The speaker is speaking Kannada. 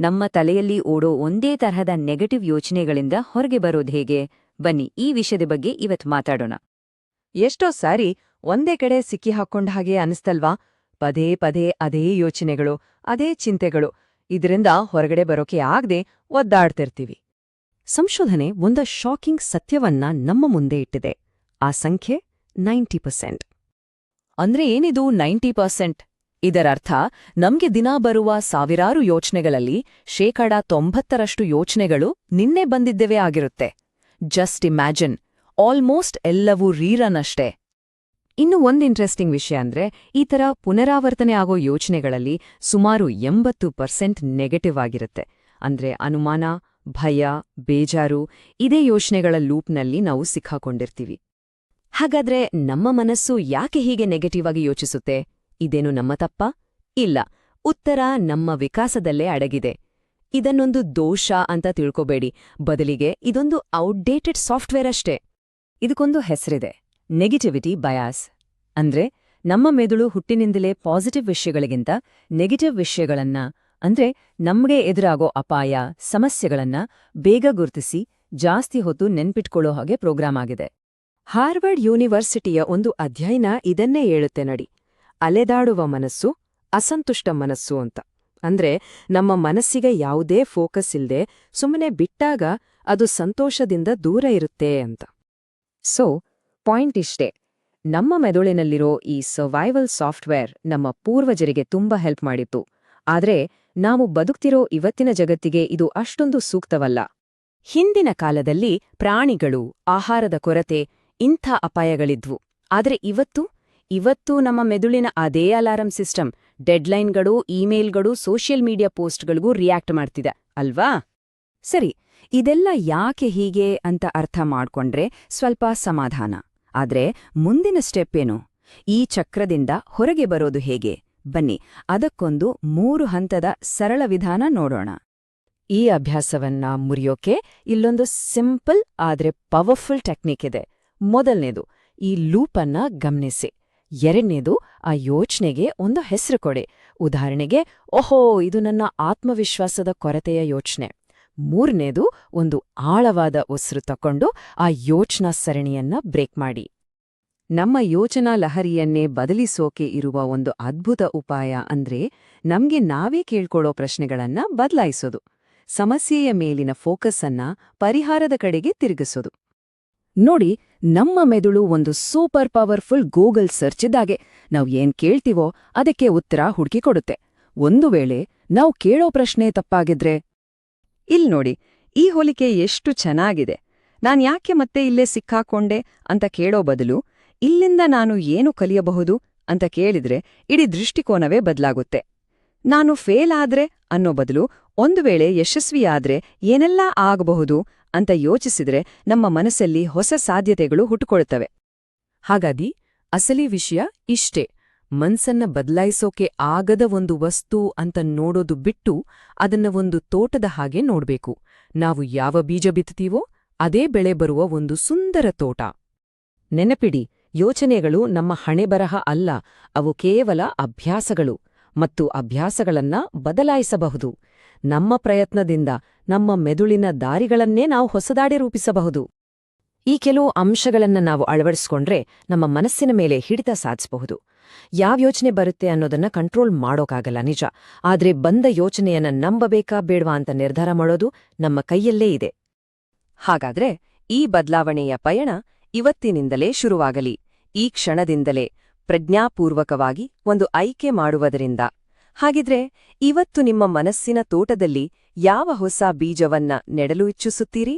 ನಮ್ಮ ತಲೆಯಲ್ಲಿ ಓಡೋ ಒಂದೇ ತರಹದ ನೆಗೆಟಿವ್ ಯೋಚನೆಗಳಿಂದ ಹೊರಗೆ ಬರೋದು ಹೇಗೆ? ಬನ್ನಿ ಈ ವಿಷಯದ ಬಗ್ಗೆ ಇವತ್ತು ಮಾತಾಡೋಣ. ಎಷ್ಟೋ ಸಾರಿ ಒಂದೇ ಕಡೆ ಸಿಕ್ಕಿ ಹಾಕೊಂಡ ಹಾಗೆ ಅನಿಸ್ತಲ್ವಾ? ಪದೇ ಪದೇ ಅದೇ ಯೋಚನೆಗಳು, ಅದೇ ಚಿಂತೆಗಳು. ಇದರಿಂದ ಹೊರಗಡೆ ಬರೋಕೆ ಆಗದೆ ಒದ್ದಾಡ್ತಿರ್ತೀವಿ. ಸಂಶೋಧನೆ ಒಂದು ಶಾಕಿಂಗ್ ಸತ್ಯವನ್ನ ನಮ್ಮ ಮುಂದೆ ಇಟ್ಟಿದೆ. ಆ ಸಂಖ್ಯೆ 90%. ಅಂದ್ರೆ ಏನಿದು 90%? ಇದರರ್ಥ ನಮ್ಗೆ ದಿನಾ ಬರುವ ಸಾವಿರಾರು ಯೋಚನೆಗಳಲ್ಲಿ 90% ಯೋಚನೆಗಳು ನಿನ್ನೆ ಬಂದಿದ್ದೇವೆ ಆಗಿರುತ್ತೆ. ಜಸ್ಟ್ ಇಮ್ಯಾಜಿನ್, ಆಲ್ಮೋಸ್ಟ್ ಎಲ್ಲವೂ ರೀರನ್ ಅಷ್ಟೇ. ಇನ್ನು ಒಂದು ಇಂಟ್ರೆಸ್ಟಿಂಗ್ ವಿಷಯ ಅಂದ್ರೆ, ಈ ಥರ ಪುನರಾವರ್ತನೆ ಆಗೋ ಯೋಚನೆಗಳಲ್ಲಿ ಸುಮಾರು 80% ನೆಗೆಟಿವ್ ಆಗಿರುತ್ತೆ. ಅಂದ್ರೆ ಅನುಮಾನ, ಭಯ, ಬೇಜಾರು, ಇದೇ ಯೋಚನೆಗಳ ಲೂಪ್ನಲ್ಲಿ ನಾವು ಸಿಕ್ಕಾಕೊಂಡಿರ್ತೀವಿ. ಹಾಗಾದ್ರೆ ನಮ್ಮ ಮನಸ್ಸು ಯಾಕೆ ಹೀಗೆ ನೆಗೆಟಿವ್ ಆಗಿ ಯೋಚಿಸುತ್ತೆ? ಇದೇನು ನಮ್ಮ ತಪ್ಪಾ? ಇಲ್ಲ, ಉತ್ತರ ನಮ್ಮ ವಿಕಾಸದಲ್ಲೇ ಅಡಗಿದೆ. ಇದನ್ನೊಂದು ದೋಷ ಅಂತ ತಿಳ್ಕೋಬೇಡಿ, ಬದಲಿಗೆ ಇದೊಂದು ಔಟ್ಡೇಟೆಡ್ ಸಾಫ್ಟ್ವೇರ್ ಅಷ್ಟೇ. ಇದಕ್ಕೊಂದು ಹೆಸರಿದೆ, ನೆಗೆಟಿವಿಟಿ ಬಯಾಸ್. ಅಂದ್ರೆ ನಮ್ಮ ಮೆದುಳು ಹುಟ್ಟಿನಿಂದಲೇ ಪಾಸಿಟಿವ್ ವಿಷಯಗಳಿಗಿಂತ ನೆಗೆಟಿವ್ ವಿಷಯಗಳನ್ನ, ಅಂದ್ರೆ ನಮ್ಗೆ ಎದುರಾಗೋ ಅಪಾಯ, ಸಮಸ್ಯೆಗಳನ್ನ ಬೇಗ ಗುರುತಿಸಿ ಜಾಸ್ತಿ ಹೊತ್ತು ನೆನ್ಪಿಟ್ಕೊಳ್ಳೋ ಹಾಗೆ ಪ್ರೋಗ್ರಾಮ್ ಆಗಿದೆ. ಹಾರ್ವರ್ಡ್ ಯೂನಿವರ್ಸಿಟಿಯ ಒಂದು ಅಧ್ಯಯನ ಇದನ್ನೇ ಹೇಳುತ್ತೆ ನೋಡಿ. ಅಲೆದಾಡುವ ಮನಸ್ಸು, ಅಸಂತುಷ್ಟ ಮನಸ್ಸು ಅಂತ. ಅಂದ್ರೆ ನಮ್ಮ ಮನಸ್ಸಿಗೆ ಯಾವುದೇ ಫೋಕಸ್ ಇಲ್ದೆ ಸುಮ್ಮನೆ ಬಿಟ್ಟಾಗ ಅದು ಸಂತೋಷದಿಂದ ದೂರ ಇರುತ್ತೆ ಅಂತ. ಸೊ ಪಾಯಿಂಟ್ ಇಷ್ಟೇ, ನಮ್ಮ ಮೆದುಳಿನಲ್ಲಿರೋ ಈ ಸರ್ವೈವಲ್ ಸಾಫ್ಟ್ವೇರ್ ನಮ್ಮ ಪೂರ್ವಜರಿಗೆ ತುಂಬಾ ಹೆಲ್ಪ್ ಮಾಡಿತ್ತು. ಆದ್ರೆ ನಾವು ಬದುಕ್ತಿರೋ ಇವತ್ತಿನ ಜಗತ್ತಿಗೆ ಇದು ಅಷ್ಟೊಂದು ಸೂಕ್ತವಲ್ಲ. ಹಿಂದಿನ ಕಾಲದಲ್ಲಿ ಪ್ರಾಣಿಗಳು, ಆಹಾರದ ಕೊರತೆ, ಇಂಥ ಅಪಾಯಗಳಿದ್ವು. ಆದ್ರೆ ಇವತ್ತು ನಮ್ಮ ಮೆದುಳಿನ ಅದೇ ಅಲಾರಂ ಸಿಸ್ಟಮ್ ಡೆಡ್ಲೈನ್ಗಳು, ಇಮೇಲ್ಗಳು, ಸೋಷಿಯಲ್ ಮೀಡಿಯಾ ಪೋಸ್ಟ್ಗಳಿಗೂ ರಿಯಾಕ್ಟ್ ಮಾಡ್ತಿದೆ ಅಲ್ವಾ? ಸರಿ, ಇದೆಲ್ಲ ಯಾಕೆ ಹೀಗೆ ಅಂತ ಅರ್ಥ ಮಾಡ್ಕೊಂಡ್ರೆ ಸ್ವಲ್ಪ ಸಮಾಧಾನ. ಆದ್ರೆ ಮುಂದಿನ ಸ್ಟೆಪ್ ಏನು? ಈ ಚಕ್ರದಿಂದ ಹೊರಗೆ ಬರೋದು ಹೇಗೆ? ಬನ್ನಿ ಅದಕ್ಕೊಂದು 3 ಹಂತದ ಸರಳ ವಿಧಾನ ನೋಡೋಣ. ಈ ಅಭ್ಯಾಸವನ್ನ ಮುರಿಯೋಕೆ ಇಲ್ಲೊಂದು ಸಿಂಪಲ್ ಆದ್ರೆ ಪವರ್ಫುಲ್ ಟೆಕ್ನಿಕ್ ಇದೆ. ಮೊದಲನೇದು, ಈ ಲೂಪನ್ನ ಗಮನಿಸಿ. ಎರಡನೇದು, ಆ ಯೋಚನೆಗೆ ಒಂದು ಹೆಸರು ಕೊಡಿ. ಉದಾಹರಣೆಗೆ, ಓಹೋ, ಇದು ನನ್ನ ಆತ್ಮವಿಶ್ವಾಸದ ಕೊರತೆಯ ಯೋಚನೆ. ಮೂರನೇದು, ಒಂದು ಆಳವಾದ ಉಸಿರು ತಕೊಂಡು ಆ ಯೋಚನಾ ಸರಣಿಯನ್ನ ಬ್ರೇಕ್ ಮಾಡಿ. ನಮ್ಮ ಯೋಚನಾ ಲಹರಿಯನ್ನೇ ಬದಲಿಸೋಕೆ ಇರುವ ಒಂದು ಅದ್ಭುತ ಉಪಾಯ ಅಂದ್ರೆ ನಮ್ಗೆ ನಾವೇ ಕೇಳ್ಕೊಳ್ಳೋ ಪ್ರಶ್ನೆಗಳನ್ನ ಬದಲಾಯಿಸೋದು. ಸಮಸ್ಯೆಯ ಮೇಲಿನ ಫೋಕಸ್ ಅನ್ನ ಪರಿಹಾರದ ಕಡೆಗೆ ತಿರುಗಿಸೋದು. ನೋಡಿ, ನಮ್ಮ ಮೆದುಳು ಒಂದು ಸೂಪರ್ ಪವರ್ಫುಲ್ ಗೂಗಲ್ ಸರ್ಚ್ ಇದ್ದಾಗೆ. ನಾವು ಏನ್ ಕೇಳ್ತೀವೋ ಅದಕ್ಕೆ ಉತ್ತರ ಹುಡುಕಿಕೊಡುತ್ತೆ. ಒಂದು ವೇಳೆ ನಾವು ಕೇಳೋ ಪ್ರಶ್ನೆ ತಪ್ಪಾಗಿದ್ರೆ, ನೋಡಿ, ಈ ಹೋಲಿಕೆ ಎಷ್ಟು ಚೆನ್ನಾಗಿದೆ. ನಾನ್ಯಾಕೆ ಮತ್ತೆ ಇಲ್ಲೇ ಸಿಕ್ಕಾಕೊಂಡೆ ಅಂತ ಕೇಳೋ ಬದಲು, ಇಲ್ಲಿಂದ ನಾನು ಏನು ಕಲಿಯಬಹುದು ಅಂತ ಕೇಳಿದ್ರೆ ಇಡೀ ದೃಷ್ಟಿಕೋನವೇ ಬದಲಾಗುತ್ತೆ. ನಾನು ಫೇಲ್ ಆದ್ರೆ ಅನ್ನೋ ಬದಲು, ಒಂದು ವೇಳೆ ಯಶಸ್ವಿಯಾದ್ರೆ ಏನೆಲ್ಲಾ ಆಗಬಹುದು ಅಂತ ಯೋಚಿಸಿದ್ರೆ ನಮ್ಮ ಮನಸ್ಸಲ್ಲಿ ಹೊಸ ಸಾಧ್ಯತೆಗಳು ಹುಟ್ಟುಕೊಳ್ತವೆ. ಹಾಗಾಗಿ ಅಸಲಿ ವಿಷಯ ಇಷ್ಟೇ, ಮನ್ಸನ್ನ ಬದಲಾಯಿಸೋಕೆ ಆಗದ ಒಂದು ವಸ್ತು ಅಂತ ನೋಡೋದು ಬಿಟ್ಟು ಅದನ್ನ ಒಂದು ತೋಟದ ಹಾಗೆ ನೋಡ್ಬೇಕು. ನಾವು ಯಾವ ಬೀಜ ಬಿತ್ತುತ್ತೀವೋ ಅದೇ ಬೆಳೆ ಬರುವ ಒಂದು ಸುಂದರ ತೋಟ. ನೆನಪಿಡಿ, ಯೋಚನೆಗಳು ನಮ್ಮ ಹಣೆಬರಹ ಅಲ್ಲ, ಅವು ಕೇವಲ ಅಭ್ಯಾಸಗಳು. ಮತ್ತು ಅಭ್ಯಾಸಗಳನ್ನ ಬದಲಾಯಿಸಬಹುದು. ನಮ್ಮ ಪ್ರಯತ್ನದಿಂದ ನಮ್ಮ ಮೆದುಳಿನ ದಾರಿಗಳನ್ನೇ ನಾವು ಹೊಸದಾಡಿ ರೂಪಿಸಬಹುದು. ಈ ಕೆಲವು ಅಂಶಗಳನ್ನ ನಾವು ಅಳವಡಿಸ್ಕೊಂಡ್ರೆ ನಮ್ಮ ಮನಸ್ಸಿನ ಮೇಲೆ ಹಿಡಿತ ಸಾಧಿಸಬಹುದು. ಯಾವ ಯೋಚನೆ ಬರುತ್ತೆ ಅನ್ನೋದನ್ನ ಕಂಟ್ರೋಲ್ ಮಾಡೋಕ್ಕಾಗಲ್ಲ ನಿಜ, ಆದ್ರೆ ಬಂದ ಯೋಚನೆಯನ್ನ ನಂಬಬೇಕಾ ಬೇಡ್ವಾ ಅಂತ ನಿರ್ಧಾರ ಮಾಡೋದು ನಮ್ಮ ಕೈಯಲ್ಲೇ ಇದೆ. ಹಾಗಾದ್ರೆ ಈ ಬದಲಾವಣೆಯ ಪಯಣ ಇವತ್ತಿನಿಂದಲೇ ಶುರುವಾಗಲಿ. ಈ ಕ್ಷಣದಿಂದಲೇ ಪ್ರಜ್ಞಾಪೂರ್ವಕವಾಗಿ ಒಂದು ಆಯ್ಕೆ ಮಾಡುವುದರಿಂದ. ಹಾಗಿದ್ರೆ ಇವತ್ತು ನಿಮ್ಮ ಮನಸ್ಸಿನ ತೋಟದಲ್ಲಿ ಯಾವ ಹೊಸ ಬೀಜವನ್ನ ನೆಡಲು ಇಚ್ಛಿಸುತ್ತೀರಿ?